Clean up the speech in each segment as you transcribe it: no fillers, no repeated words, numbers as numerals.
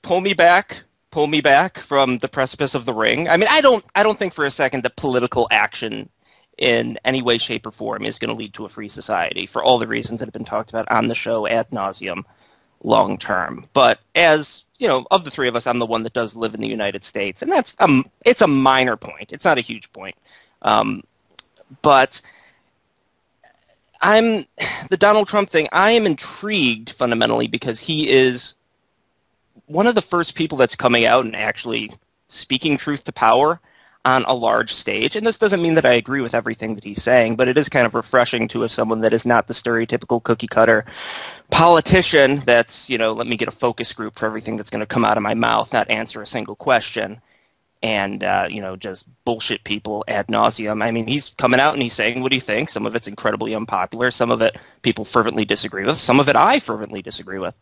pull me back from the precipice of the ring. I mean, I don't think for a second that political action in any way, shape, or form is going to lead to a free society for all the reasons that have been talked about on the show ad nauseum long term. But as you know, of the three of us, I'm the one that does live in the United States, and that's it's a minor point. It's not a huge point, but the Donald Trump thing. I am intrigued fundamentally because he is one of the first people that's coming out and actually speaking truth to power on a large stage. And this doesn't mean that I agree with everything that he's saying, but it is kind of refreshing to have someone that is not the stereotypical cookie cutter politician that's, let me get a focus group for everything that's going to come out of my mouth, not answer a single question, and, just bullshit people ad nauseum. I mean, he's coming out and he's saying what he thinks. Some of it's incredibly unpopular. Some of it people fervently disagree with. Some of it I fervently disagree with.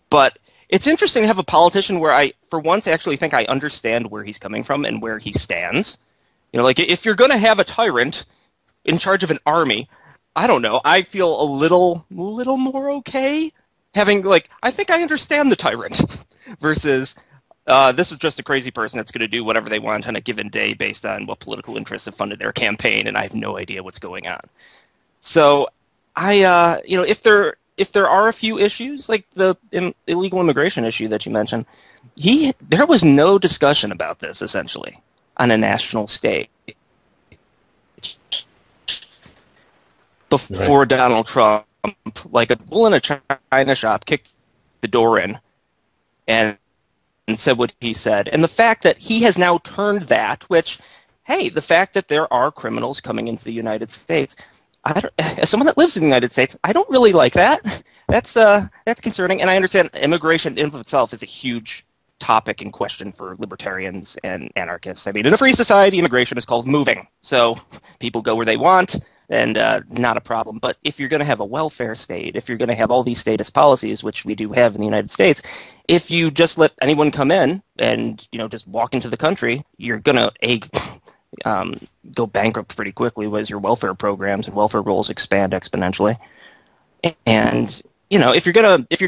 But it's interesting to have a politician where I, for once, actually think I understand where he's coming from and where he stands. Like if you're going to have a tyrant in charge of an army, I don't know, I feel a little more okay having, I think I understand the tyrant versus this is just a crazy person that's going to do whatever they want on a given day based on what political interests have funded their campaign, and I have no idea what's going on. So if there are a few issues, like the illegal immigration issue that you mentioned, there was no discussion about this, essentially, on a national stage before Right. Donald Trump, like a bull in a china shop, kicked the door in and said what he said. And the fact that he has now turned that, which, hey, the fact that there are criminals coming into the United States, as someone that lives in the United States, I don't really like that. That's concerning, and I understand immigration in of itself is a huge topic in question for libertarians and anarchists. I mean, in a free society, immigration is called moving, so people go where they want, and not a problem. But if you're going to have a welfare state, if you're going to have all these status policies, which we do have in the United States, if you just let anyone come in and just walk into the country, you're going to go bankrupt pretty quickly as your welfare programs and welfare rolls expand exponentially. And if you're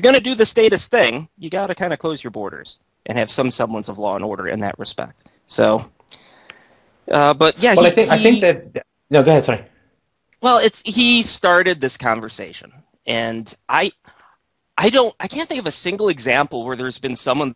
gonna do the status thing, you got to kind of close your borders and have some semblance of law and order in that respect. So, but yeah, Well, I think that no, go ahead. Sorry. well, he started this conversation, and I can't think of a single example where there's been someone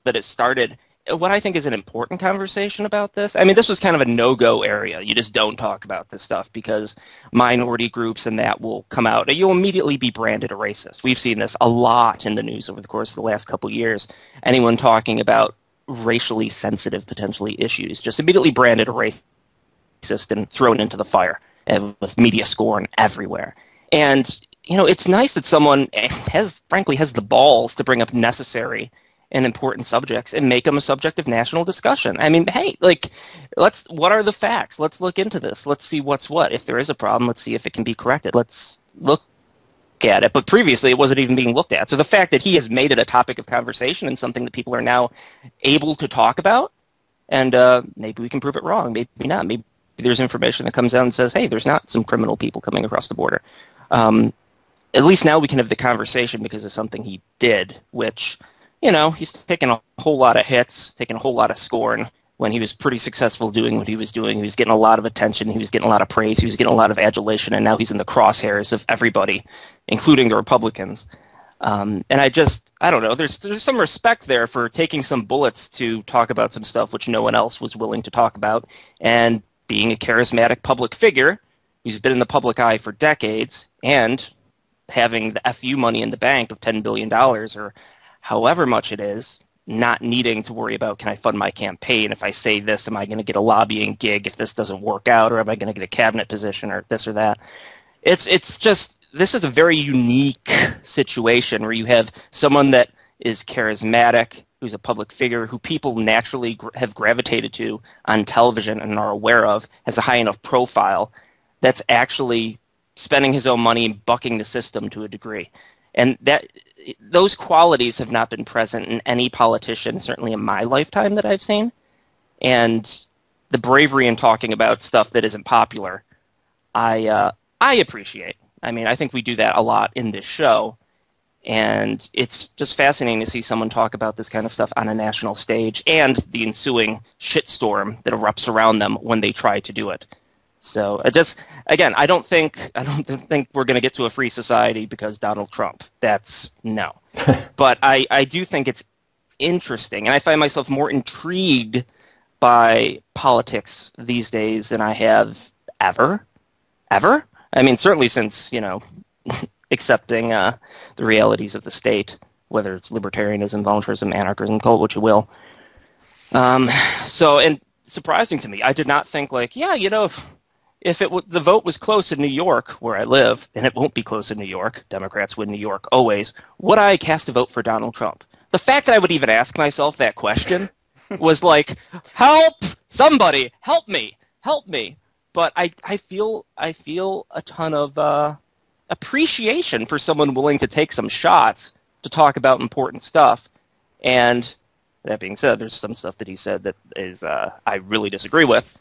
that has started what I think is an important conversation about this. I mean, this was kind of a no-go area. You just don't talk about this stuff because minority groups and that will come out. You'll immediately be branded a racist. We've seen this a lot in the news over the course of the last couple of years. Anyone talking about racially sensitive, potentially, issues just immediately branded a racist and thrown into the fire with media scorn everywhere. And, it's nice that someone frankly has the balls to bring up necessary and important subjects and make them a subject of national discussion. I mean, hey, what are the facts? Let's look into this. Let's see what's what. If there is a problem, let's see if it can be corrected. Let's look at it. But previously, it wasn't even being looked at. So the fact that he has made it a topic of conversation and something that people are now able to talk about, and maybe we can prove it wrong, maybe not. Maybe there's information that comes out and says, hey, there's not some criminal people coming across the border. At least now we can have the conversation because of something he did, which, he's taken a whole lot of hits, taken a whole lot of scorn when he was pretty successful doing what he was doing. He was getting a lot of attention. He was getting a lot of praise. He was getting a lot of adulation, and now he's in the crosshairs of everybody, including the Republicans. And I don't know, there's some respect there for taking some bullets to talk about some stuff which no one else was willing to talk about, and being a charismatic public figure who's been in the public eye for decades, and having the FU money in the bank of $10 billion or however much it is, not needing to worry about, can I fund my campaign? If I say this, am I going to get a lobbying gig if this doesn't work out, or am I going to get a cabinet position or this or that? It's just, this is a very unique situation where you have someone that is charismatic, who's a public figure, who people naturally have gravitated to on television and are aware of, has a high enough profile, that's actually spending his own money and bucking the system to a degree. And those qualities have not been present in any politician, certainly in my lifetime, that I've seen. And the bravery in talking about stuff that isn't popular, I appreciate. I mean, I think we do that a lot in this show. And it's just fascinating to see someone talk about this kind of stuff on a national stage and the ensuing shitstorm that erupts around them when they try to do it. So again, I don't think we're going to get to a free society because Donald Trump. That's no. But I do think it's interesting, and I find myself more intrigued by politics these days than I have ever. I mean, certainly since, accepting the realities of the state, whether it's libertarianism, voluntarism, anarchism, call it what you will. And surprising to me, I did not think if the vote was close in New York, where I live, and it won't be close in New York, Democrats win New York always, would I cast a vote for Donald Trump? The fact that I would even ask myself that question was like, help! Somebody! Help me! Help me! But I feel a ton of appreciation for someone willing to take some shots to talk about important stuff. And that being said, there's some stuff that he said that is I really disagree with.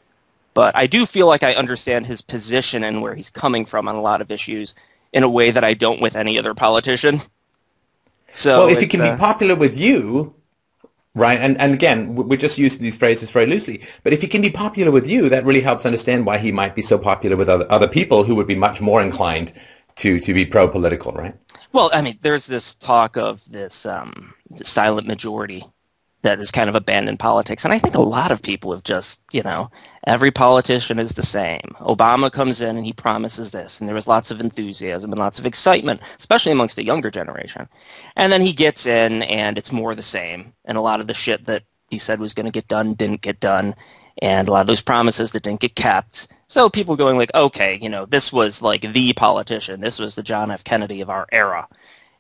But I do feel like I understand his position and where he's coming from on a lot of issues in a way that I don't with any other politician. So well, if he can be popular with you, right, and again, we're just using these phrases very loosely, but if he can be popular with you, that really helps understand why he might be so popular with other people who would be much more inclined to be pro-political, right? Well, I mean, there's this talk of this silent majority that has kind of abandoned politics. And I think a lot of people have just, every politician is the same. Obama comes in and he promises this, and there was lots of enthusiasm and lots of excitement, especially amongst the younger generation. And then he gets in and it's more the same. And a lot of the shit that he said was going to get done didn't get done. And a lot of those promises that didn't get kept. So people going like, okay, this was like the politician. This was the John F. Kennedy of our era.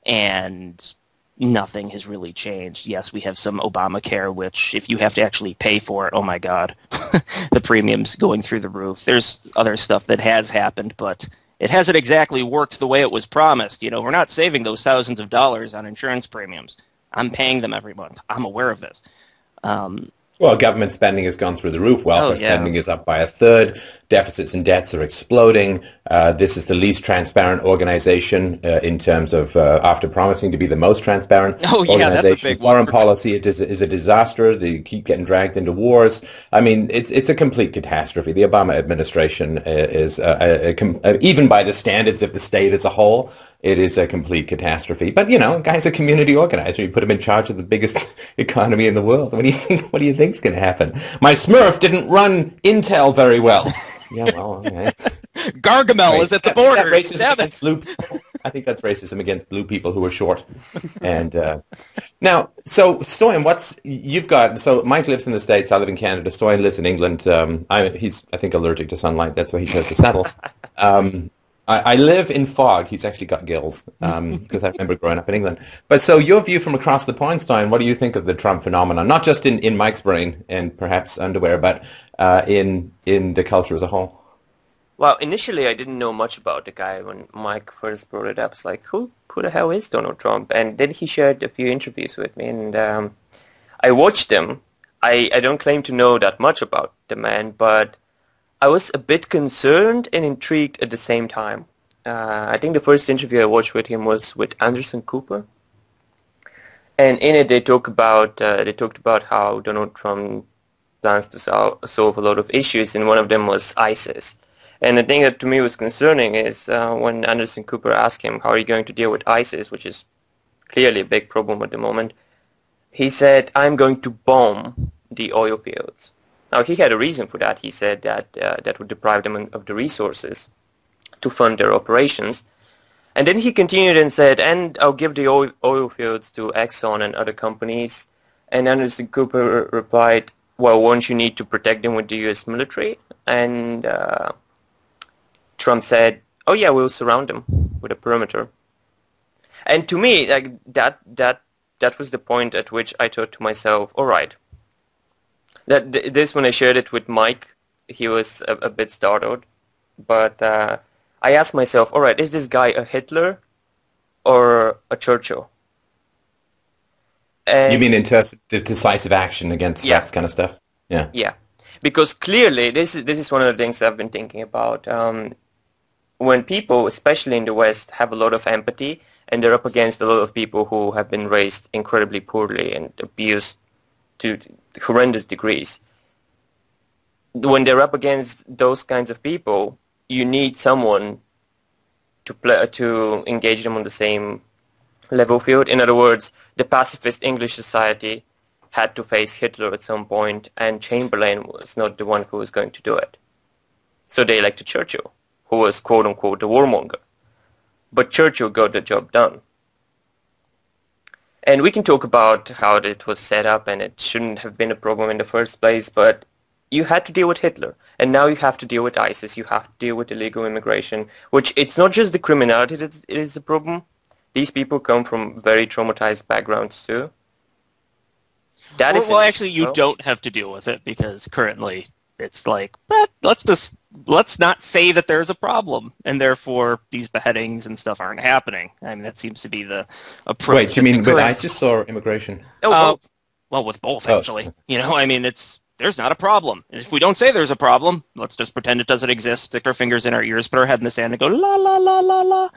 And nothing has really changed. Yes, we have some Obamacare, which if you have to actually pay for it, oh my God, the premiums going through the roof. There's other stuff that has happened, but it hasn't exactly worked the way it was promised. We're not saving those thousands of dollars on insurance premiums. I'm paying them every month. I'm aware of this. Well, government spending has gone through the roof. Welfare spending is up by a third. Deficits and debts are exploding. This is the least transparent organization in terms of, after promising to be the most transparent organization. That's a big Foreign policy is a disaster. They keep getting dragged into wars. I mean, it's a complete catastrophe. The Obama administration is, even by the standards of the state as a whole, it is a complete catastrophe. But, guy's a community organizer. You put him in charge of the biggest economy in the world. What do you think's going to happen? My Smurf didn't run Intel very well. Yeah, well, okay. Gargamel is at the border. Racism against blue people. I think that's racism against blue people who are short. And now, so Stoyan, so Mike lives in the States. I live in Canada. Stoyan lives in England. He's, I think, allergic to sunlight. That's why he chose to settle. I live in fog. He's actually got gills because I remember growing up in England. But so your view from across the pond, Stein, what do you think of the Trump phenomenon? Not just in Mike's brain and perhaps underwear, but in the culture as a whole? Well, initially I didn't know much about the guy when Mike first brought it up. It's like, who the hell is Donald Trump? And then he shared a few interviews with me, and I watched them. I don't claim to know that much about the man, but I was a bit concerned and intrigued at the same time. I think the first interview I watched with him was with Anderson Cooper, and in it they talked about how Donald Trump plans to solve a lot of issues, and one of them was ISIS. And the thing that to me was concerning is when Anderson Cooper asked him, how are you going to deal with ISIS, which is clearly a big problem at the moment, he said, I'm going to bomb the oil fields. Now, he had a reason for that. He said that that would deprive them of the resources to fund their operations. And then he continued and said, and I'll give the oil fields to Exxon and other companies. And Anderson Cooper replied, well, won't you need to protect them with the U.S. military? And Trump said, oh yeah, we'll surround them with a perimeter. And to me, like that was the point at which I thought to myself, all right. This, when I shared it with Mike, he was a bit startled. But I asked myself, all right, is this guy a Hitler or a Churchill? And you mean in terms of decisive action against that kind of stuff? Yeah. Yeah, because clearly this is one of the things I've been thinking about. when people, especially in the West, have a lot of empathy and they're up against a lot of people who have been raised incredibly poorly and abused to horrendous degrees, when they're up against those kinds of people, you need someone to engage them on the same level field. In other words, the pacifist English society had to face Hitler at some point, and Chamberlain was not the one who was going to do it. So they elected Churchill, who was quote-unquote the warmonger. But Churchill got the job done. And we can talk about how it was set up and it shouldn't have been a problem in the first place, but you had to deal with Hitler. And now you have to deal with ISIS. You have to deal with illegal immigration, which it's not just the criminality that is a problem. These people come from very traumatized backgrounds too. That is actually, you don't have to deal with it because currently it's like, let's not say that there's a problem, and therefore these beheadings and stuff aren't happening. I mean, that seems to be the approach. Wait, do you mean with ISIS or immigration? Well, with both, actually. I mean, there's not a problem. And if we don't say there's a problem, let's just pretend it doesn't exist, stick our fingers in our ears, put our head in the sand, and go la la la la la.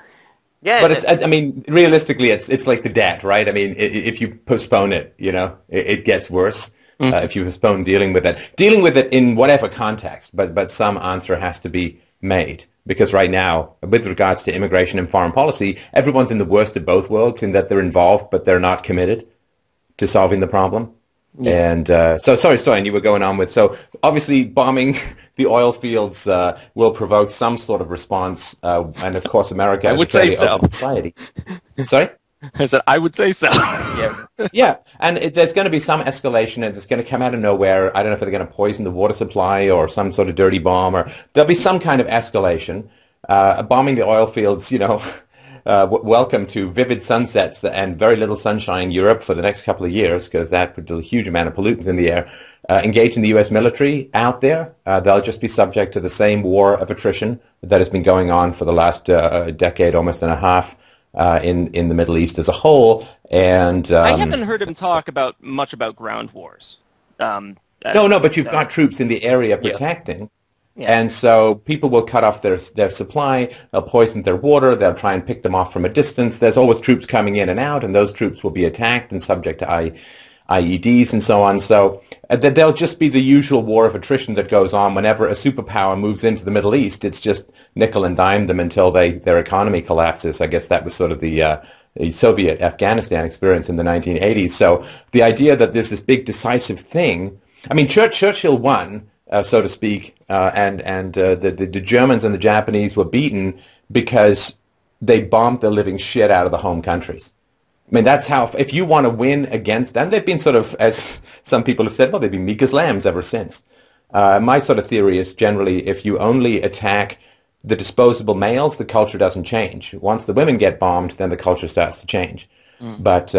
Yeah, but I mean, realistically, it's like the debt, right? I mean, if you postpone it, it gets worse. Mm-hmm. If you postpone dealing with it in whatever context, but some answer has to be made. Because right now, with regards to immigration and foreign policy, everyone's in the worst of both worlds in that they're involved, but they're not committed to solving the problem. Yeah. And so, sorry, Stoyan, you were going on with, so obviously bombing the oil fields will provoke some sort of response, and of course America is a fairly open society. Sorry? I said, I would say so. Yeah, and there's going to be some escalation, and it's going to come out of nowhere. I don't know if they're going to poison the water supply or some sort of dirty bomb, or there'll be some kind of escalation. Bombing the oil fields, welcome to vivid sunsets and very little sunshine in Europe for the next couple of years, because that would do a huge amount of pollutants in the air. Engaging the U.S. military out there, they'll just be subject to the same war of attrition that has been going on for the last decade, almost and a half, in the Middle East as a whole. And I haven't heard him talk much about ground wars. No, but you've got troops in the area protecting. Yeah. Yeah. And so people will cut off their supply, they'll poison their water, they'll try and pick them off from a distance. There's always troops coming in and out, and those troops will be attacked and subject to IEDs and so on. So there'll just be the usual war of attrition that goes on whenever a superpower moves into the Middle East. It's just nickel and dime them until their economy collapses. I guess that was sort of the Soviet Afghanistan experience in the 1980s. So the idea that there's this big decisive thing, I mean, Churchill won, so to speak, and the Germans and the Japanese were beaten because they bombed the living shit out of the home countries. I mean, that's how, if you want to win against them, they've been sort of, as some people have said, well, they've been meek as lambs ever since. My sort of theory is generally if you only attack the disposable males, the culture doesn't change. Once the women get bombed, then the culture starts to change. But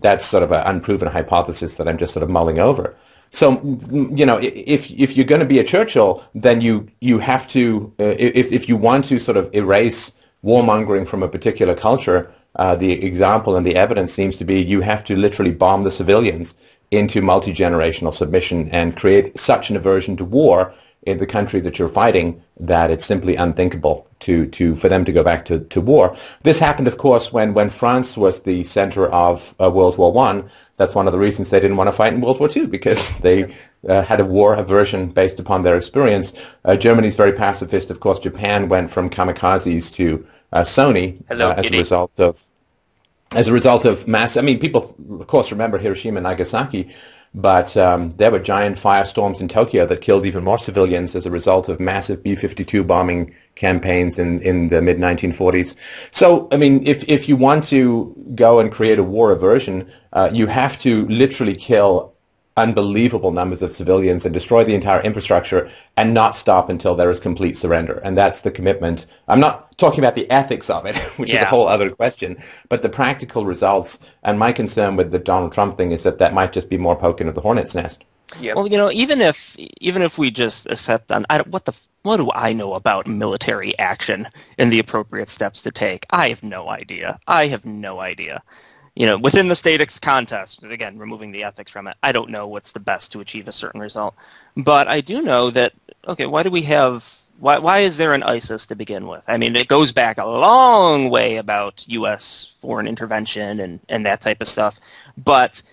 that's sort of an unproven hypothesis that I'm just sort of mulling over. So, if you're going to be a Churchill, then you have to, if you want to sort of erase warmongering from a particular culture, the example and the evidence seems to be you have to literally bomb the civilians into multi-generational submission and create such an aversion to war in the country that you're fighting that it's simply unthinkable for them to go back to war. This happened, of course, when France was the center of World War I. That's one of the reasons they didn't want to fight in World War II, because they had a war aversion based upon their experience. Germany's very pacifist. Of course, Japan went from kamikazes to Sony as a result of mass. I mean, people, of course, remember Hiroshima and Nagasaki, but there were giant firestorms in Tokyo that killed even more civilians as a result of massive B-52 bombing campaigns in the mid-1940s. So, I mean, if you want to go and create a war aversion, you have to literally kill unbelievable numbers of civilians and destroy the entire infrastructure and not stop until there is complete surrender. And that's the commitment. I'm not talking about the ethics of it, which is a whole other question, but the practical results. And my concern with the Donald Trump thing is that might just be more poking of the hornet's nest. Yep. Well, even if we just accept what do I know about military action and the appropriate steps to take? I have no idea. Within the state's contest, again, removing the ethics from it, I don't know what's the best to achieve a certain result. But I do know that, okay, why do we have Why is there an ISIS to begin with? I mean, it goes back a long way about U.S. foreign intervention and that type of stuff. But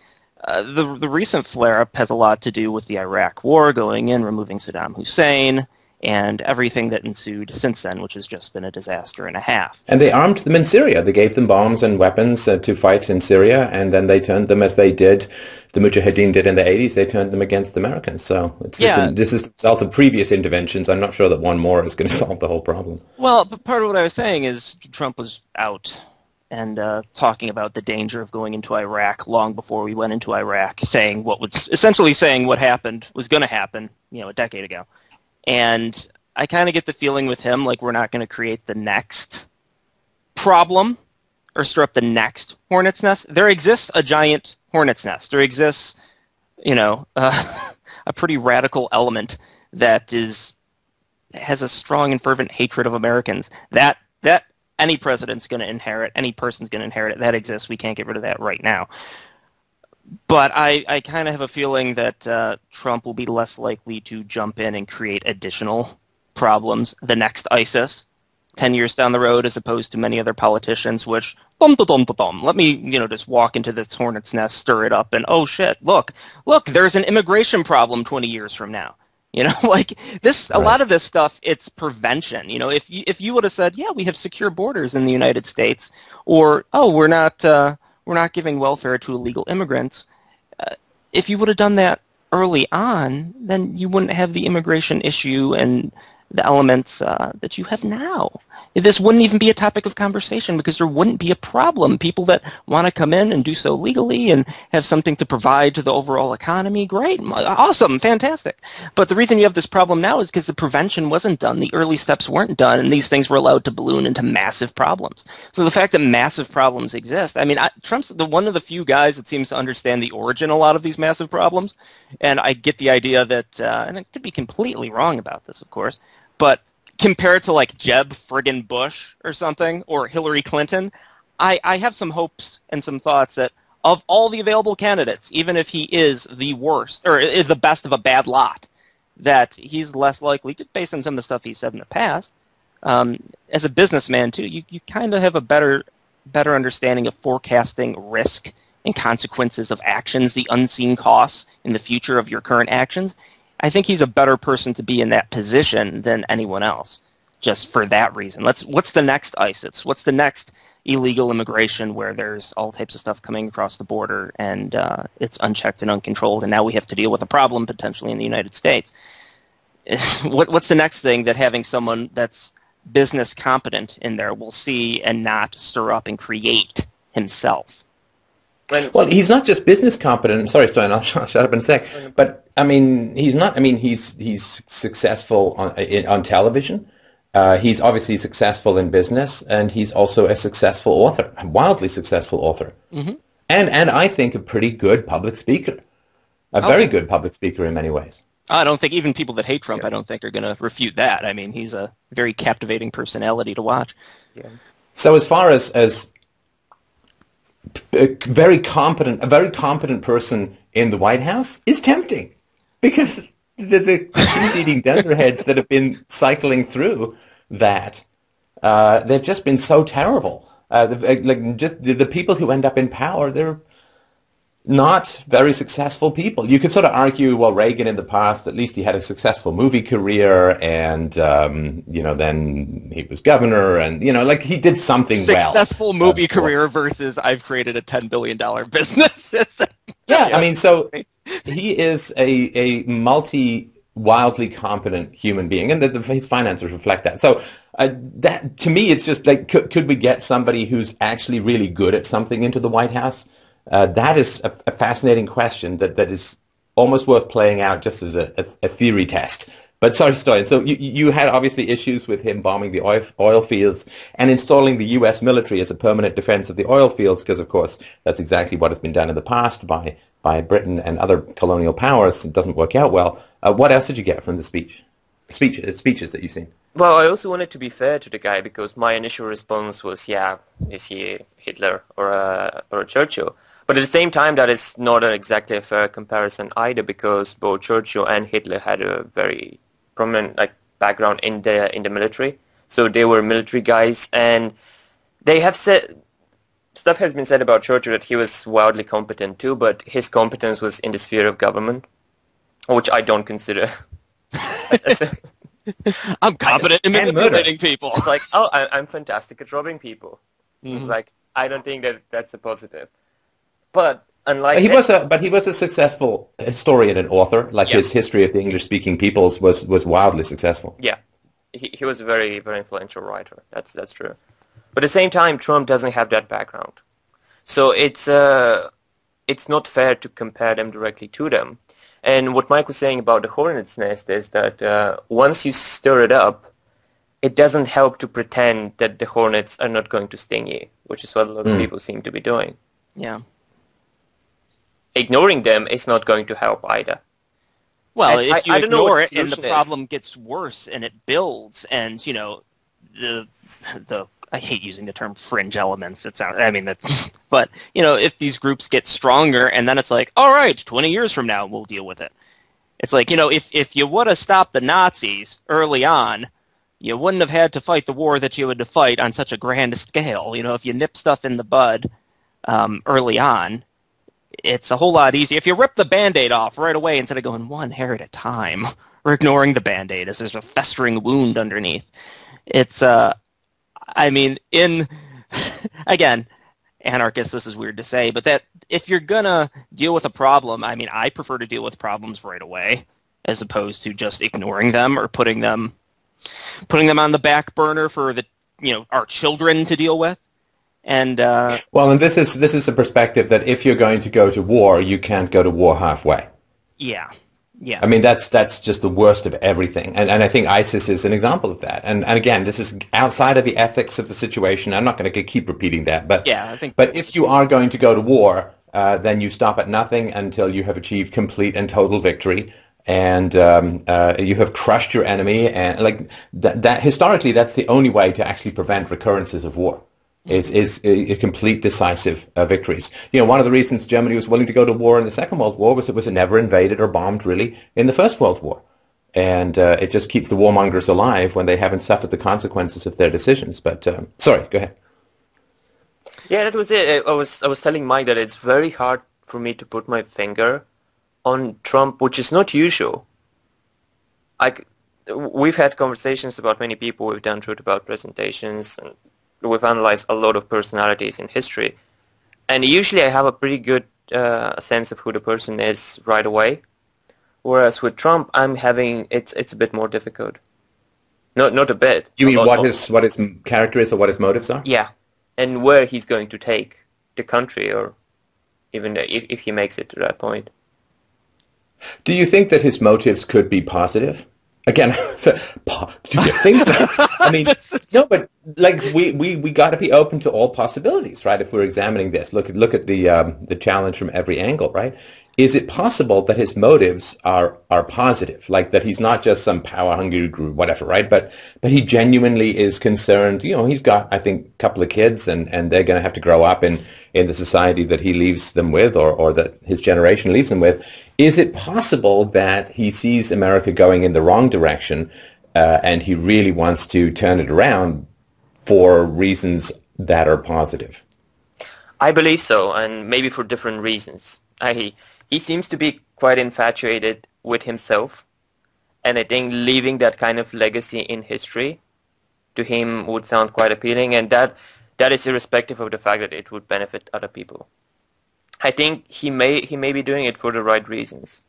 the recent flare-up has a lot to do with the Iraq War going in, removing Saddam Hussein, and everything that ensued since then, which has just been a disaster and a half. And they armed them in Syria. They gave them bombs and weapons to fight in Syria, and then they turned them, as they did, the Mujahideen did in the 80s, they turned them against the Americans. So this is the result of previous interventions. I'm not sure that one more is going to solve the whole problem. Well, but part of what I was saying is Trump was out and talking about the danger of going into Iraq long before we went into Iraq, essentially saying what happened was going to happen, a decade ago. And I kind of get the feeling with him like we're not going to create the next problem or stir up the next hornet's nest. There exists a giant hornet's nest. There exists, a pretty radical element that has a strong and fervent hatred of Americans. That any president's going to inherit, any person's going to inherit it. That exists. We can't get rid of that right now. But I kind of have a feeling that Trump will be less likely to jump in and create additional problems, the next ISIS, 10 years down the road, as opposed to many other politicians, which, let me, just walk into this hornet's nest, stir it up, and, oh, shit, look, there's an immigration problem 20 years from now. Like this, a lot of this stuff, it's prevention. If you would have said, yeah, we have secure borders in the United States, or, oh, we're not giving welfare to illegal immigrants. If you would have done that early on, then you wouldn't have the immigration issue and the elements that you have now. This wouldn't even be a topic of conversation because there wouldn't be a problem. People that want to come in and do so legally and have something to provide to the overall economy, great, awesome, fantastic. But the reason you have this problem now is because the prevention wasn't done, the early steps weren't done, and these things were allowed to balloon into massive problems. So the fact that massive problems exist, I mean, Trump's one of the few guys that seems to understand the origin of a lot of these massive problems, and I get the idea that, and I could be completely wrong about this, of course, but compared to like Jeb friggin' Bush or something, or Hillary Clinton, I have some hopes and some thoughts that of all the available candidates, even if he is the worst, or is the best of a bad lot, that he's less likely, based on some of the stuff he said in the past, as a businessman too, you kind of have a better understanding of forecasting risk and consequences of actions, the unseen costs in the future of your current actions. I think he's a better person to be in that position than anyone else, just for that reason. What's the next ISIS? What's the next illegal immigration where there's all types of stuff coming across the border and it's unchecked and uncontrolled, and now we have to deal with a problem potentially in the United States? What's the next thing that having someone that's business competent in there will see and not stir up and create himself? Well, he's not just business competent. I'm sorry, Stein, I'll shut up in a sec. But I mean, he's not. I mean, he's successful on television. He's obviously successful in business, and he's also a successful author, a wildly successful author, and I think a pretty good public speaker, very good public speaker in many ways. I don't think even people that hate Trump, I don't think are going to refute that. I mean, he's a very captivating personality to watch. Yeah. So as far as a very competent person in the White House is tempting, because the cheese-eating dunderheads that have been cycling through that, they've just been so terrible. Just the people who end up in power, they're not very successful people. You could sort of argue, well, Reagan in the past, at least he had a successful movie career, and then he was governor, and he did something well. Successful movie career versus I've created a $10 billion business. Yeah, I mean, so he is a wildly competent human being, and his finances reflect that. So that, to me, it's just like, could we get somebody who's actually really good at something into the White House? That is a fascinating question that is almost worth playing out just as a theory test. But sorry, Stoyan, so you had obviously issues with him bombing the oil fields and installing the U.S. military as a permanent defense of the oil fields, because, of course, that's exactly what has been done in the past by Britain and other colonial powers. It doesn't work out well. What else did you get from the speeches that you've seen? Well, I also wanted to be fair to the guy, because my initial response was, yeah, is he Hitler or a Churchill? But at the same time, that is not exactly a fair comparison either, because both Churchill and Hitler had a very prominent, background in the military. So they were military guys, and they have said stuff has been said about Churchill that he was wildly competent too, but his competence was in the sphere of government, which I don't consider. I'm competent in manipulating people. It's like, oh, I'm fantastic at robbing people. Mm-hmm. It's like, I don't think that's a positive. But unlike he was a successful historian and author. Like his history of the English-speaking peoples was wildly successful. Yeah, he was a very, very influential writer. That's true. But at the same time, Trump doesn't have that background, so it's not fair to compare them directly to them. And what Mike was saying about the hornet's nest is that once you stir it up, it doesn't help to pretend that the hornets are not going to sting you, which is what a lot of people seem to be doing. Yeah. Ignoring them is not going to help either. Well, if you ignore it and the problem gets worse and it builds, and the I hate using the term fringe elements. But if these groups get stronger, and then it's like, all right, 20 years from now we'll deal with it. It's like, if you would have stopped the Nazis early on, you wouldn't have had to fight the war that you had to fight on such a grand scale. If you nip stuff in the bud early on, it's a whole lot easier. If you rip the Band-Aid off right away instead of going one hair at a time, or ignoring the Band-Aid as there's a festering wound underneath, it's again, anarchist, this is weird to say, but that if you're gonna deal with a problem, I prefer to deal with problems right away as opposed to just ignoring them or putting them on the back burner for our children to deal with. And and this is the perspective that if you're going to go to war, you can't go to war halfway. Yeah. Yeah. That's just the worst of everything. And I think ISIS is an example of that. And again, this is outside of the ethics of the situation. I'm not going to keep repeating that. But if you are going to go to war, then you stop at nothing until you have achieved complete and total victory. And you have crushed your enemy. And that historically, that's the only way to actually prevent recurrences of war. Is a complete decisive victories. One of the reasons Germany was willing to go to war in the Second World War was it never invaded or bombed really in the First World War. And it just keeps the warmongers alive when they haven't suffered the consequences of their decisions. But sorry, go ahead. Yeah, that was it. I was telling Mike that it's very hard for me to put my finger on Trump, which is not usual. We've had conversations about many people. We've done Truth About presentations, and we've analyzed a lot of personalities in history, and usually I have a pretty good sense of who the person is right away. Whereas with Trump, I'm having it's a bit more difficult. Not a bit. You mean what his character is or what his motives are? Yeah, and where he's going to take the country, or even if he makes it to that point. Do you think that his motives could be positive? Again, do you think that? No, but we got to be open to all possibilities, right? If we're examining this, look at the challenge from every angle, right? Is it possible that his motives are positive, like that he's not just some power-hungry group, whatever, right? But he genuinely is concerned. He's got, I think, a couple of kids, and they're going to have to grow up in the society that he leaves them with, or that his generation leaves them with. Is it possible that he sees America going in the wrong direction, and he really wants to turn it around for reasons that are positive? I believe so, and maybe for different reasons. He seems to be quite infatuated with himself, and I think leaving that kind of legacy in history to him would sound quite appealing, and that is irrespective of the fact that it would benefit other people. I think he may be doing it for the right reasons.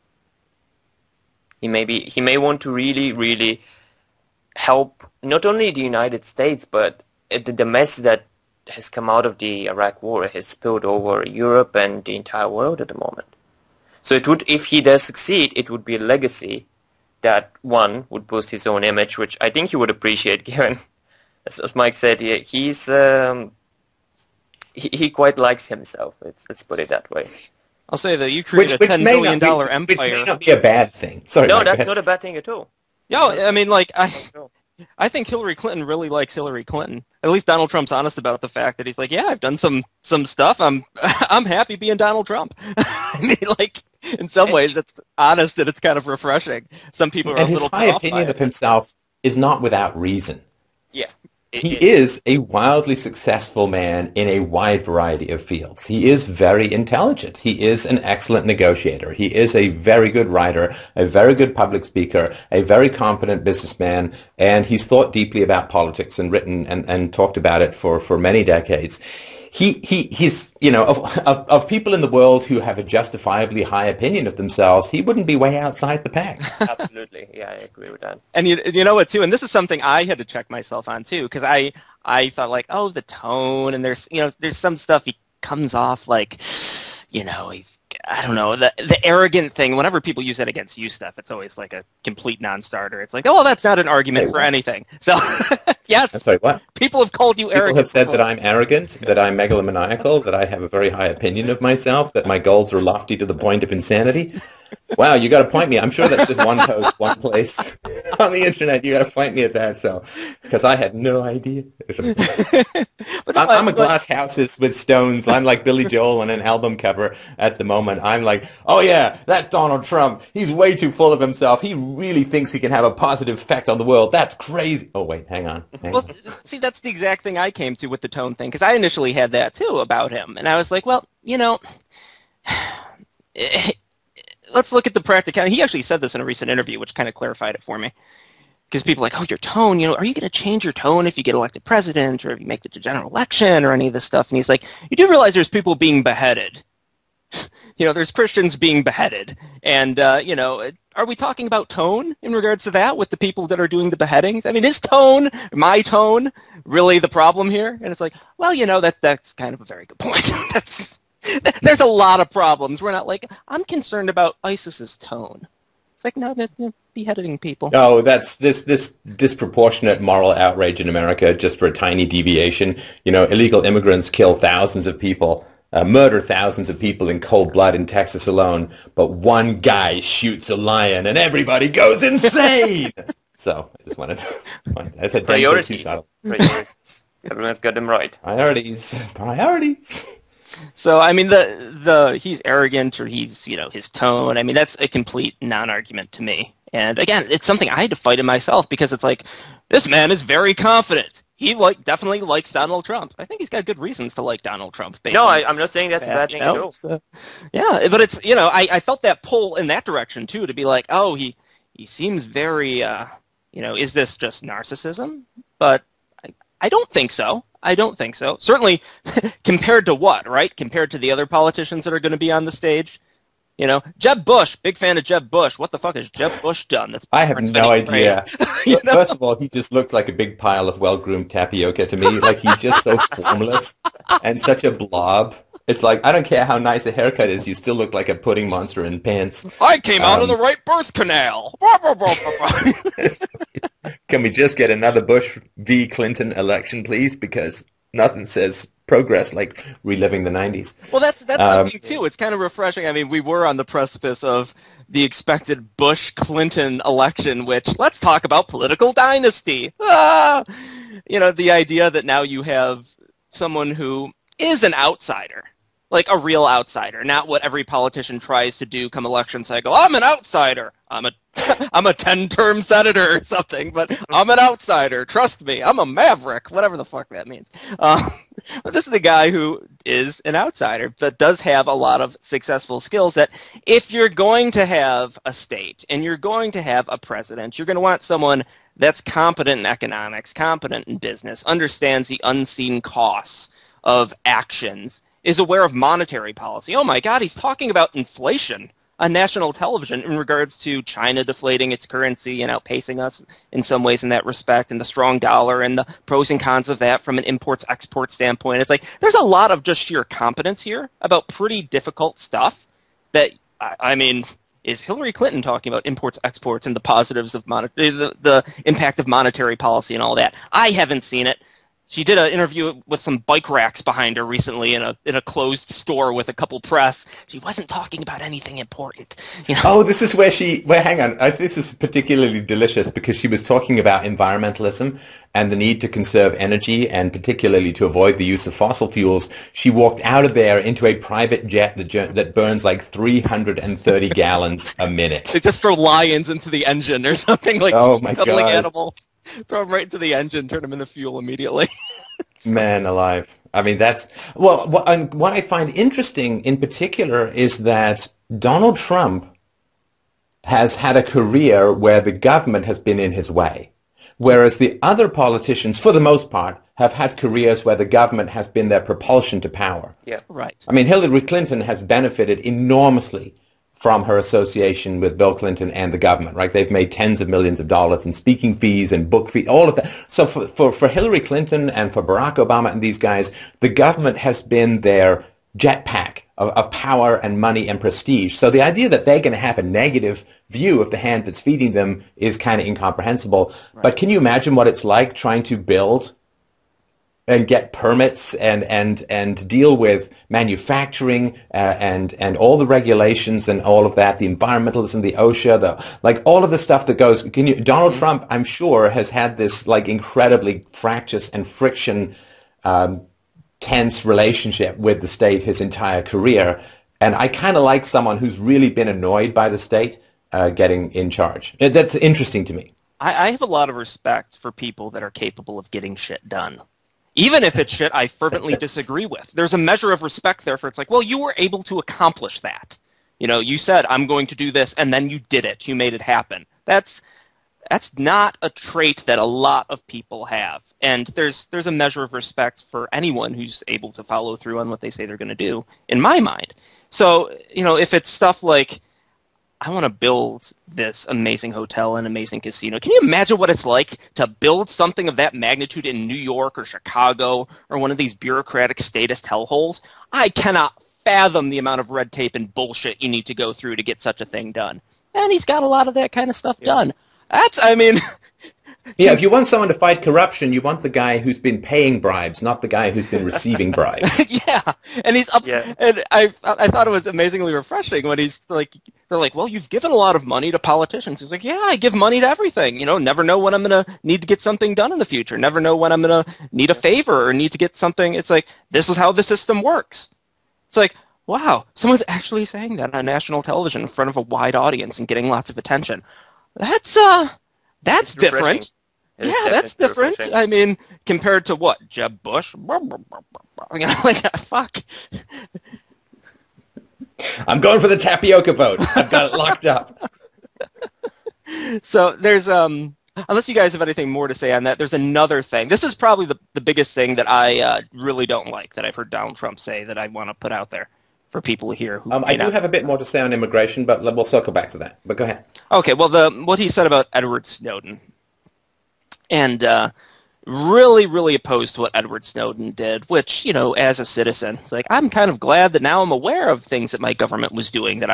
He may want to really, really help not only the United States, but the mess that has come out of the Iraq War has spilled over Europe and the entire world at the moment. So it would, if he does succeed, it would be a legacy that, one, would boost his own image, which I think he would appreciate, given, as Mike said, he quite likes himself. Let's put it that way. I'll say that you create a $10 billion empire. Which may not be a bad thing. Sorry, no, Mike, that's not a bad thing at all. No, I think Hillary Clinton really likes Hillary Clinton. At least Donald Trump's honest about the fact that he's like, yeah, I've done some stuff. I'm happy being Donald Trump. In some ways, it's honest and it's kind of refreshing. Some people are and his high opinion of himself is not without reason. Yeah. He is a wildly successful man in a wide variety of fields. He is very intelligent. He is an excellent negotiator. He is a very good writer, a very good public speaker, a very competent businessman, and he's thought deeply about politics and written and talked about it for many decades. He's, you know, of people in the world who have a justifiably high opinion of themselves, he wouldn't be way outside the pack. Absolutely. Yeah, I agree with that. And you know what, too, and this is something I had to check myself on, too, because I thought, like, oh, the tone, and there's some stuff he comes off like, you know, I don't know, the arrogant thing. Whenever people use that against you stuff, it's always like a complete non-starter. It's like, oh, well, that's not an argument for anything. So, yes. I'm sorry, what? People have called you arrogant. People have said that I'm arrogant, that I'm megalomaniacal, that I have a very high opinion of myself, that my goals are lofty to the point of insanity. Wow, you got to point me. I'm sure that's just one post, one place on the internet. You got to point me at that, so because I had no idea. I'm a glass houses with stones. I'm like Billy Joel on an album cover at the moment. I'm like, oh yeah, that Donald Trump. He's way too full of himself. He really thinks he can have a positive effect on the world. That's crazy. Oh wait, hang on. See, that's the exact thing I came to with the tone thing, because I initially had that too about him, and I was like, well, you know. Let's look at the practicality. He actually said this in a recent interview, which kind of clarified it for me. Because people are like, oh, your tone, you know, are you going to change your tone if you get elected president or if you make it to general election or any of this stuff? And he's like, you do realize there's people being beheaded. You know, there's Christians being beheaded. And, you know, are we talking about tone in regards to that with the people that are doing the beheadings? I mean, is tone, my tone, really the problem here? And it's like, well, you know, that's kind of a very good point. There's a lot of problems. We're not like, I'm concerned about ISIS's tone. It's like, no, they're beheading people. No, that's this disproportionate moral outrage in America just for a tiny deviation. You know, illegal immigrants kill thousands of people, murder thousands of people in cold blood in Texas alone, but one guy shoots a lion and everybody goes insane. So I just wanted I said priorities. Priorities. Everyone's got them right. Priorities. So, I mean, he's arrogant or he's, you know, his tone, I mean, that's a complete non-argument to me. And again, it's something I had to fight in myself because it's like, this man is very confident. He definitely likes Donald Trump. I think he's got good reasons to like Donald Trump. No, I'm not saying that's a bad thing at all. So, yeah, but it's, you know, I felt that pull in that direction too, to be like, oh, he seems very, you know, is this just narcissism? But I don't think so. I don't think so. Certainly, compared to what, right? Compared to the other politicians that are going to be on the stage. You know, Jeb Bush, big fan of Jeb Bush. What the fuck has Jeb Bush done? I have no idea. You know? First of all, he just looks like a big pile of well-groomed tapioca to me. Like, he's just so formless and such a blob. It's like, I don't care how nice a haircut is, you still look like a pudding monster in pants. I came out of the right birth canal. Can we just get another Bush v. Clinton election, please? Because nothing says progress like reliving the 90s. Well, that's something, too. It's kind of refreshing. I mean, we were on the precipice of the expected Bush-Clinton election, which, let's talk about political dynasty. You know, the idea that now you have someone who is an outsider. Like a real outsider, not what every politician tries to do come election cycle. I'm an outsider. I'm a 10-term senator or something, but I'm an outsider. Trust me, I'm a maverick, whatever the fuck that means. But this is a guy who is an outsider, but does have a lot of successful skills that if you're going to have a state and you're going to have a president, you're going to want someone that's competent in economics, competent in business, understands the unseen costs of actions, is aware of monetary policy. Oh my God, he's talking about inflation on national television in regards to China deflating its currency and outpacing us in some ways in that respect, and the strong dollar and the pros and cons of that from an imports-export standpoint. It's like, there's a lot of just sheer competence here about pretty difficult stuff that, I mean, is Hillary Clinton talking about imports-exports and the positives of the impact of monetary policy and all that? I haven't seen it. She did an interview with some bike racks behind her recently in a closed store with a couple press. She wasn't talking about anything important. You know? Oh, this is where hang on. This is particularly delicious because she was talking about environmentalism and the need to conserve energy and particularly to avoid the use of fossil fuels. She walked out of there into a private jet that burns like 330 gallons a minute. They just throw lions into the engine or something like oh my God. animals. Throw him right into the engine, turn him into fuel immediately. Man alive. I mean, that's, well, what I find interesting in particular is that Donald Trump has had a career where the government has been in his way, whereas the other politicians, for the most part, have had careers where the government has been their propulsion to power. Yeah. Right. I mean, Hillary Clinton has benefited enormously from her association with Bill Clinton and the government, right? They've made tens of millions of dollars in speaking fees and book fees, all of that. So for Hillary Clinton and for Barack Obama and these guys, the government has been their jetpack of power and money and prestige. So the idea that they're going to have a negative view of the hand that's feeding them is kind of incomprehensible. Right. But can you imagine what it's like trying to build and get permits and deal with manufacturing and all the regulations and all of that, the environmentalism, the OSHA, like all of the stuff that goes. Donald Trump, I'm sure, has had this like incredibly fractious and friction tense relationship with the state his entire career. And I kind of like someone who's really been annoyed by the state getting in charge. That's interesting to me. I have a lot of respect for people that are capable of getting shit done. Even if it's shit I fervently disagree with. There's a measure of respect there for it's like, well, you were able to accomplish that. You know, you said, I'm going to do this, and then you did it. You made it happen. That's not a trait that a lot of people have. And there's a measure of respect for anyone who's able to follow through on what they say they're going to do, in my mind. So, you know, if it's stuff like, I want to build this amazing hotel and amazing casino. Can you imagine what it's like to build something of that magnitude in New York or Chicago or one of these bureaucratic statist hellholes? I cannot fathom the amount of red tape and bullshit you need to go through to get such a thing done. And he's got a lot of that kind of stuff done. Yeah, if you want someone to fight corruption, you want the guy who's been paying bribes, not the guy who's been receiving bribes. Yeah, and he's up. Yeah. And I thought it was amazingly refreshing when he's like, they're like, well, you've given a lot of money to politicians. He's like, yeah, I give money to everything. You know, never know when I'm going to need to get something done in the future. Never know when I'm going to need a favor or need to get something. It's like, this is how the system works. It's like, wow, someone's actually saying that on national television in front of a wide audience and getting lots of attention. That's different. Yeah, that's different. Refreshing. I mean, compared to what? Jeb Bush? You know, like, fuck. I'm going for the tapioca vote. I've got it locked up. So there's, unless you guys have anything more to say on that, there's another thing. This is probably the biggest thing that I really don't like that I've heard Donald Trump say that I want to put out there for people here who I do have a bit more to say on immigration, but we'll circle back to that. But go ahead. Okay, well, what he said about Edward Snowden, and really, really opposed to what Edward Snowden did, which, you know, as a citizen, it's like, I'm kind of glad that now I'm aware of things that my government was doing that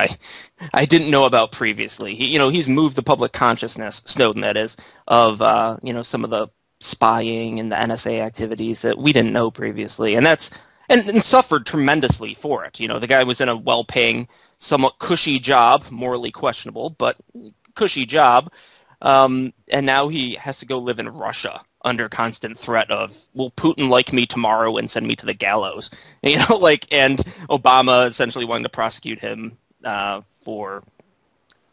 I didn't know about previously. He's moved the public consciousness, Snowden that is, of, some of the spying and the NSA activities that we didn't know previously. And that's, and suffered tremendously for it. You know, the guy was in a well-paying, somewhat cushy job, morally questionable, but cushy job. And now he has to go live in Russia under constant threat of, will Putin like me tomorrow and send me to the gallows? And Obama essentially wanting to prosecute him for,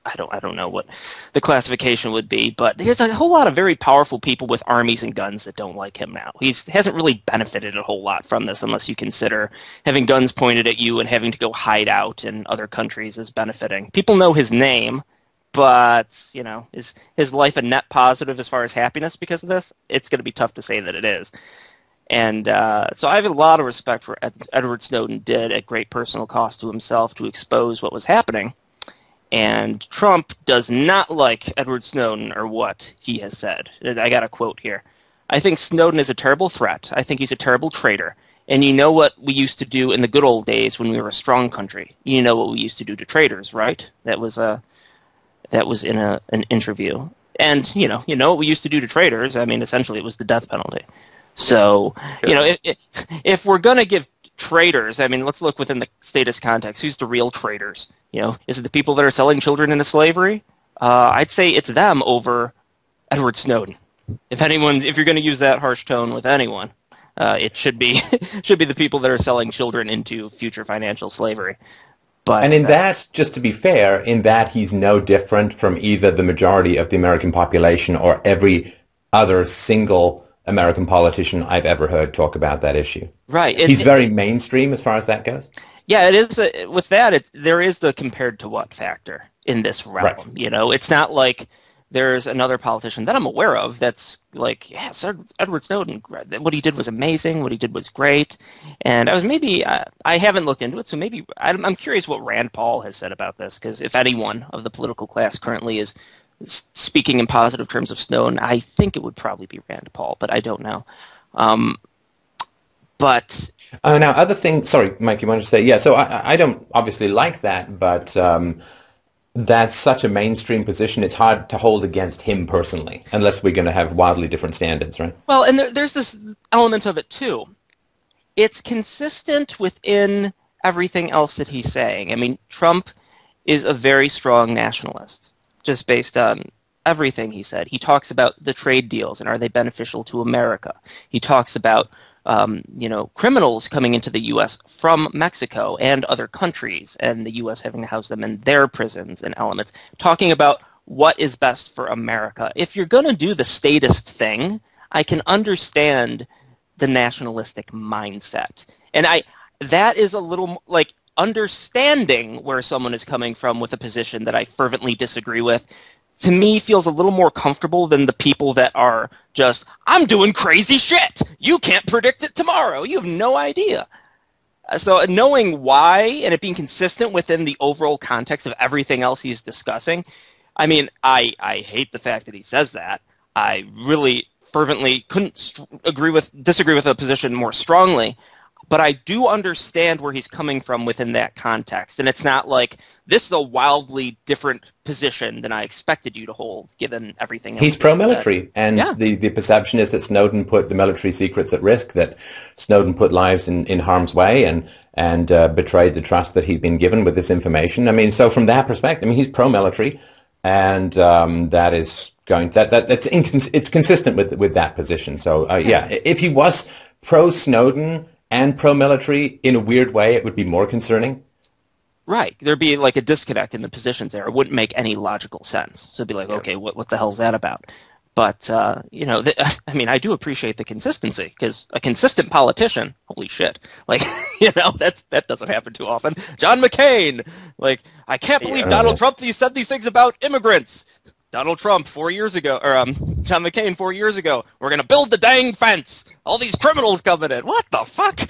I don't know what the classification would be, but there's a whole lot of very powerful people with armies and guns that don't like him now. He hasn't really benefited a whole lot from this unless you consider having guns pointed at you and having to go hide out in other countries as benefiting. People know his name, but, you know, is his life a net positive as far as happiness because of this? It's going to be tough to say that it is. And so I have a lot of respect for Edward Snowden did at great personal cost to himself to expose what was happening. And Trump does not like Edward Snowden or what he has said. I got a quote here. I think Snowden is a terrible threat. I think he's a terrible traitor. And you know what we used to do in the good old days when we were a strong country. You know what we used to do to traitors, right? That was in an interview. And, you know what we used to do to traitors. I mean, essentially it was the death penalty. So, if we're going to give traitors, I mean, let's look within the statist context. Who's the real traitors? You know, is it the people that are selling children into slavery? I'd say it's them over Edward Snowden. If you're going to use that harsh tone with anyone, it should be the people that are selling children into future financial slavery. But, and in that, just to be fair, in that he's no different from either the majority of the American population or every other single American politician I've ever heard talk about that issue. Right. He's very mainstream as far as that goes. Yeah, it is. With that, there is the compared to what factor in this realm. Right. You know, it's not like there's another politician that I'm aware of that's like, yes, Edward Snowden, what he did was amazing, what he did was great. And I haven't looked into it, so maybe I'm curious what Rand Paul has said about this, because if anyone of the political class currently is speaking in positive terms of Snowden, I think it would probably be Rand Paul, but I don't know. But now, other thing. Sorry, Mike, you wanted to say, yeah. So I don't obviously like that, but that's such a mainstream position. It's hard to hold against him personally, unless we're going to have wildly different standards, right? Well, and there's this element of it too. It's consistent within everything else that he's saying. I mean, Trump is a very strong nationalist, just based on everything he said. He talks about the trade deals and are they beneficial to America. He talks about criminals coming into the U.S. from Mexico and other countries, and the U.S. having to house them in their prisons and elements, talking about what is best for America. If you're going to do the statist thing, I can understand the nationalistic mindset. And that is a little, like, understanding where someone is coming from with a position that I fervently disagree with, to me, feels a little more comfortable than the people that are just, I'm doing crazy shit. You can't predict it tomorrow. You have no idea. So knowing why and it being consistent within the overall context of everything else he's discussing, I mean, I hate the fact that he says that. I really fervently couldn't disagree with a position more strongly, but I do understand where he's coming from within that context. And it's not like, this is a wildly different position than I expected you to hold, given everything else. He's pro-military, and yeah. the perception is that Snowden put the military secrets at risk, that Snowden put lives in harm's way and betrayed the trust that he'd been given with this information. I mean, so from that perspective, I mean, he's pro-military, and that is it's consistent with that position. So yeah, if he was pro-Snowden and pro-military in a weird way, it would be more concerning. Right. There'd be like a disconnect in the positions there. It wouldn't make any logical sense. So it'd be like, okay, what the hell's that about? But, I mean, I do appreciate the consistency, because a consistent politician, holy shit, like, that doesn't happen too often. John McCain, like, I can't believe Donald Trump said these things about immigrants. Donald Trump 4 years ago, or John McCain 4 years ago, we're going to build the dang fence. All these criminals coming in. What the fuck?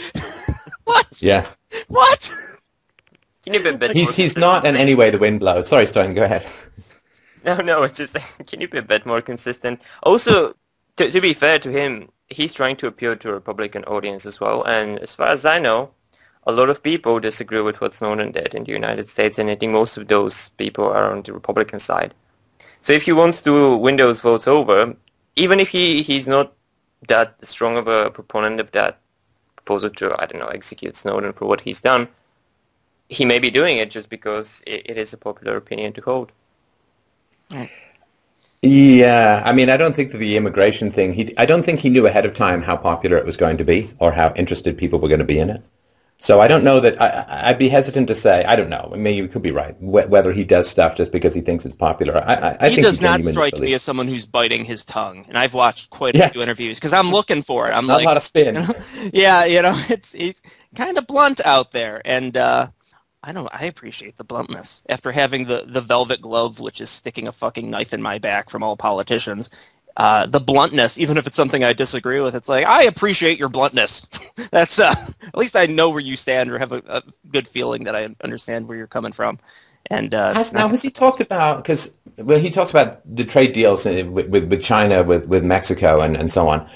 What? Yeah. What? Can you be a bit he's not in any way the wind blows. Sorry, Stein, go ahead. No, it's just, can you be a bit more consistent? Also, to be fair to him, he's trying to appeal to a Republican audience as well. And as far as I know, a lot of people disagree with what Snowden did in the United States, and I think most of those people are on the Republican side. So if he wants to win those votes over, even if he's not that strong of a proponent of that proposal to, I don't know, execute Snowden for what he's done, he may be doing it just because it is a popular opinion to hold. Yeah, I mean, I don't think that the immigration thing, I don't think he knew ahead of time how popular it was going to be or how interested people were going to be in it. So I don't know that, I'd be hesitant to say, I don't know, I mean, you could be right, whether he does stuff just because he thinks it's popular. I think he does not strike me as someone who's biting his tongue, and I've watched quite a few interviews, because I'm looking for it. I'm not like, a lot of spin. Yeah, he's kind of blunt out there, and I appreciate the bluntness. After having the velvet glove, which is sticking a fucking knife in my back from all politicians, the bluntness, even if it's something I disagree with, it's like, I appreciate your bluntness. That's at least I know where you stand, or have a good feeling that I understand where you're coming from. And has he talked about, because he talks about the trade deals with China, with Mexico, and so on.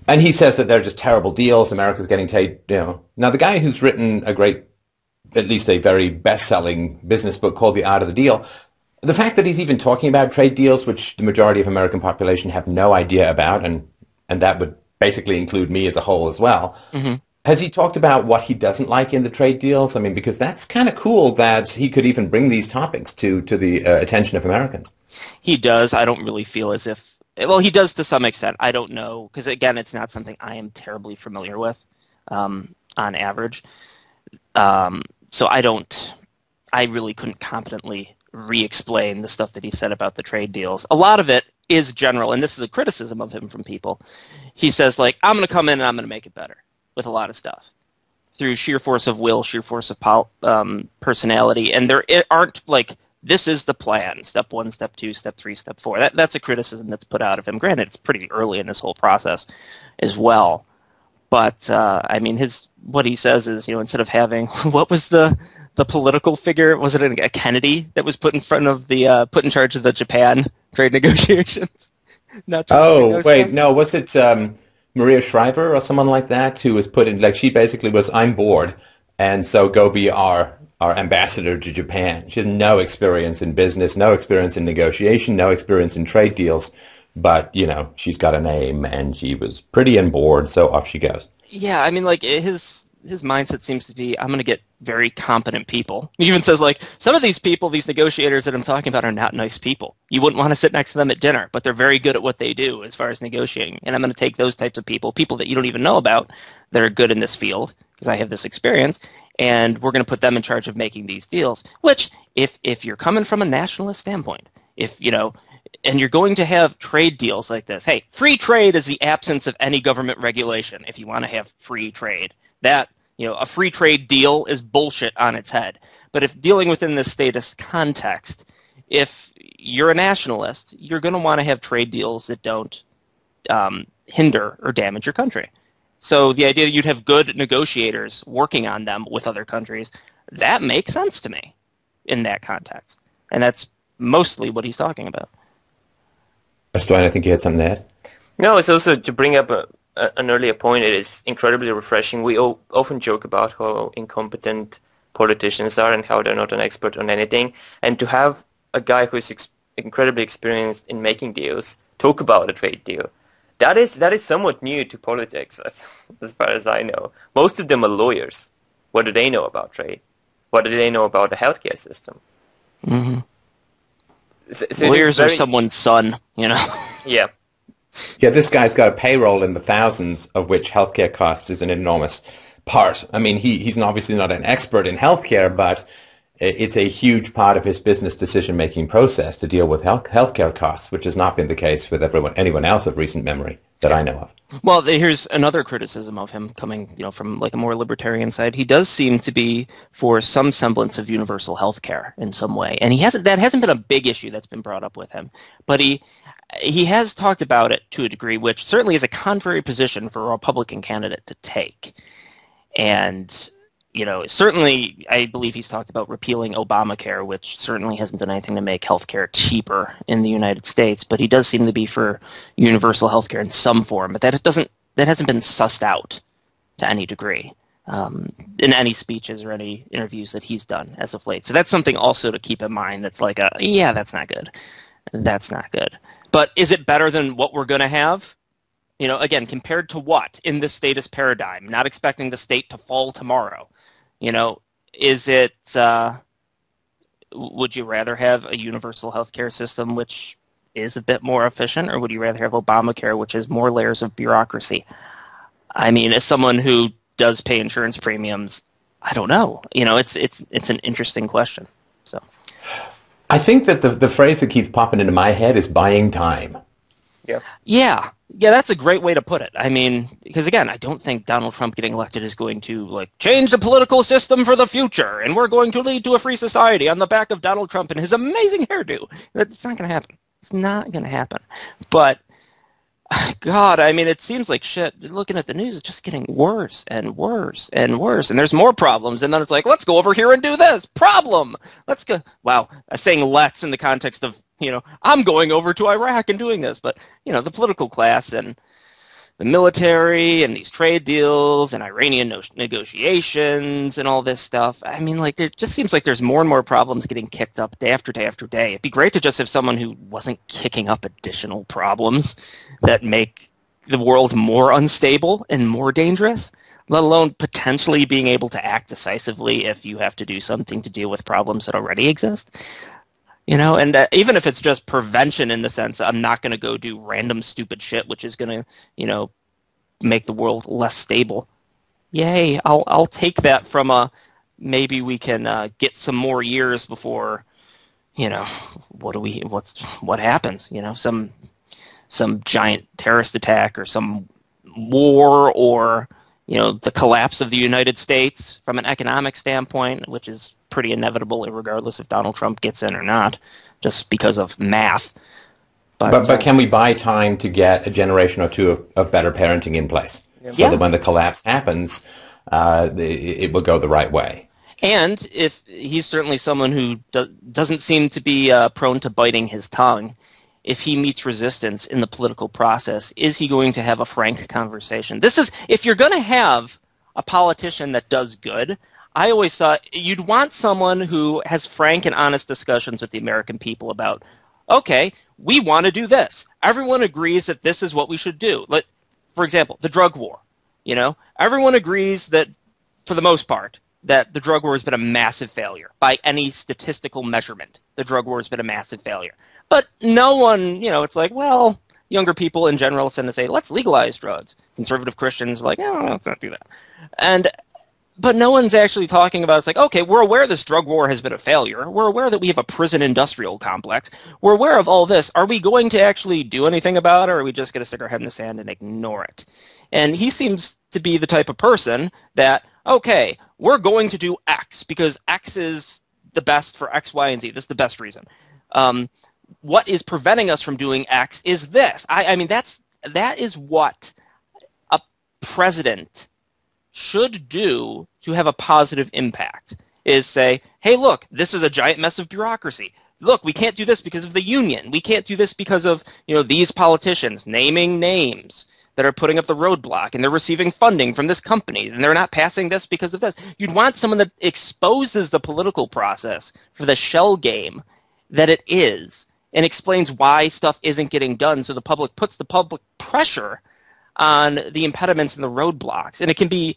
And he says that they're just terrible deals. America's getting paid, Now, the guy who's written at least a very best-selling business book called The Art of the Deal, the fact that he's even talking about trade deals, which the majority of American population have no idea about, and that would basically include me as a whole as well, has he talked about what he doesn't like in the trade deals? I mean, because that's kind of cool that he could even bring these topics to the attention of Americans. He does. I don't really feel as if... Well, he does to some extent. I don't know, because, again, it's not something I am terribly familiar with on average. So I really couldn't competently re-explain the stuff that he said about the trade deals. A lot of it is general, and this is a criticism of him from people. He says, like, I'm going to come in and I'm going to make it better with a lot of stuff through sheer force of will, sheer force of personality, and there aren't, like, this is the plan, step 1, step 2, step 3, step 4. That's a criticism that's put out of him. Granted, it's pretty early in this whole process as well. But, I mean, what he says is, instead of having, what was the political figure? Was it a Kennedy that was put in front of put in charge of the Japan trade negotiations? Oh, wait, no, was it Maria Shriver or someone like that who was put in, like, she basically was, I'm bored, and so go be our ambassador to Japan. She has no experience in business, no experience in negotiation, no experience in trade deals, but, she's got a name, and she was pretty and bored, so off she goes. Yeah, I mean, like, his mindset seems to be, I'm going to get very competent people. He even says, like, some of these people, these negotiators that I'm talking about, are not nice people. You wouldn't want to sit next to them at dinner, but they're very good at what they do as far as negotiating. And I'm going to take those types of people that you don't even know about, that are good in this field, because I have this experience, and we're going to put them in charge of making these deals, which, if you're coming from a nationalist standpoint, and you're going to have trade deals like this, hey, free trade is the absence of any government regulation if you want to have free trade. That, a free trade deal is bullshit on its head. But if dealing within this statist context, if you're a nationalist, you're going to want to have trade deals that don't hinder or damage your country. So the idea that you'd have good negotiators working on them with other countries, that makes sense to me in that context. And that's mostly what he's talking about. Dwayne, I think you had something to add. No, it's also to bring up an earlier point. It is incredibly refreshing. We often joke about how incompetent politicians are and how they're not an expert on anything. And to have a guy who's incredibly experienced in making deals talk about a trade deal, that is somewhat new to politics, as far as I know. Most of them are lawyers. What do they know about trade? What do they know about the healthcare system? Mm-hmm. So lawyers are someone's son, Yeah. Yeah, this guy's got a payroll in the thousands, of which healthcare costs is an enormous part. I mean, he's obviously not an expert in healthcare, but it's a huge part of his business decision-making process to deal with healthcare costs, which has not been the case with anyone else of recent memory that I know of. Well, here's another criticism of him coming, from like a more libertarian side. He does seem to be for some semblance of universal health care in some way, and that hasn't been a big issue that's been brought up with him. But he has talked about it to a degree, which certainly is a contrary position for a Republican candidate to take. And certainly I believe he's talked about repealing Obamacare, which certainly hasn't done anything to make healthcare cheaper in the United States. But he does seem to be for universal healthcare in some form. But that hasn't been sussed out to any degree in any speeches or any interviews that he's done as of late. So that's something also to keep in mind. That's like that's not good. That's not good. But is it better than what we're going to have? Again, compared to what in this statist paradigm? Not expecting the state to fall tomorrow. Is it, would you rather have a universal healthcare system which is a bit more efficient, or would you rather have Obamacare, which is more layers of bureaucracy? I mean, as someone who does pay insurance premiums, I don't know. It's an interesting question. So, I think that the phrase that keeps popping into my head is buying time. Yeah, that's a great way to put it. I mean, because again, I don't think Donald Trump getting elected is going to change the political system for the future, and we're going to lead to a free society on the back of Donald Trump and his amazing hairdo. It's not going to happen. It's not going to happen. But God, I mean, it seems like shit. Looking at the news, it's just getting worse and worse and worse, and there's more problems. And then it's like, let's go over here and do this problem. Let's go. Wow, saying "let's" in the context of I'm going over to Iraq and doing this, but the political class and the military and these trade deals and Iranian negotiations and all this stuff. I mean, it just seems like there's more and more problems getting kicked up day after day after day. It'd be great to just have someone who wasn't kicking up additional problems that make the world more unstable and more dangerous, let alone potentially being able to act decisively if you have to do something to deal with problems that already exist. And even if it's just prevention in the sense I'm not going to go do random stupid shit, which is going to, make the world less stable. Yay, I'll take that from maybe we can get some more years before, what happens? Some some giant terrorist attack or some war or, the collapse of the United States from an economic standpoint, which is pretty inevitable regardless if Donald Trump gets in or not, just because of math. But can we buy time to get a generation or two of better parenting in place so that when the collapse happens, it will go the right way? And if he's certainly someone who doesn't seem to be prone to biting his tongue, if he meets resistance in the political process, is he going to have a frank conversation? If you're going to have a politician that does good, I always thought you'd want someone who has frank and honest discussions with the American people about, okay, we want to do this. Everyone agrees that this is what we should do. For example, the drug war. Everyone agrees that, for the most part, that the drug war has been a massive failure. By any statistical measurement, the drug war has been a massive failure. But no one, it's like, well, younger people in general tend to say, let's legalize drugs. Conservative Christians are like, no, let's not do that. But no one's actually talking about, it's like, okay, we're aware this drug war has been a failure. We're aware that we have a prison industrial complex. We're aware of all this. Are we going to actually do anything about it, or are we just going to stick our head in the sand and ignore it? And he seems to be the type of person that, okay, we're going to do X because X is the best for X, Y, and Z. This is the best reason. What is preventing us from doing X is this. I mean, that is what a president should do to have a positive impact, is say, hey, look, this is a giant mess of bureaucracy. Look, we can't do this because of the union. We can't do this because of, these politicians naming names that are putting up the roadblock, and they're receiving funding from this company, and they're not passing this because of this. You'd want someone that exposes the political process for the shell game that it is, and explains why stuff isn't getting done, so the public puts the public pressure on the impediments and the roadblocks. And it can be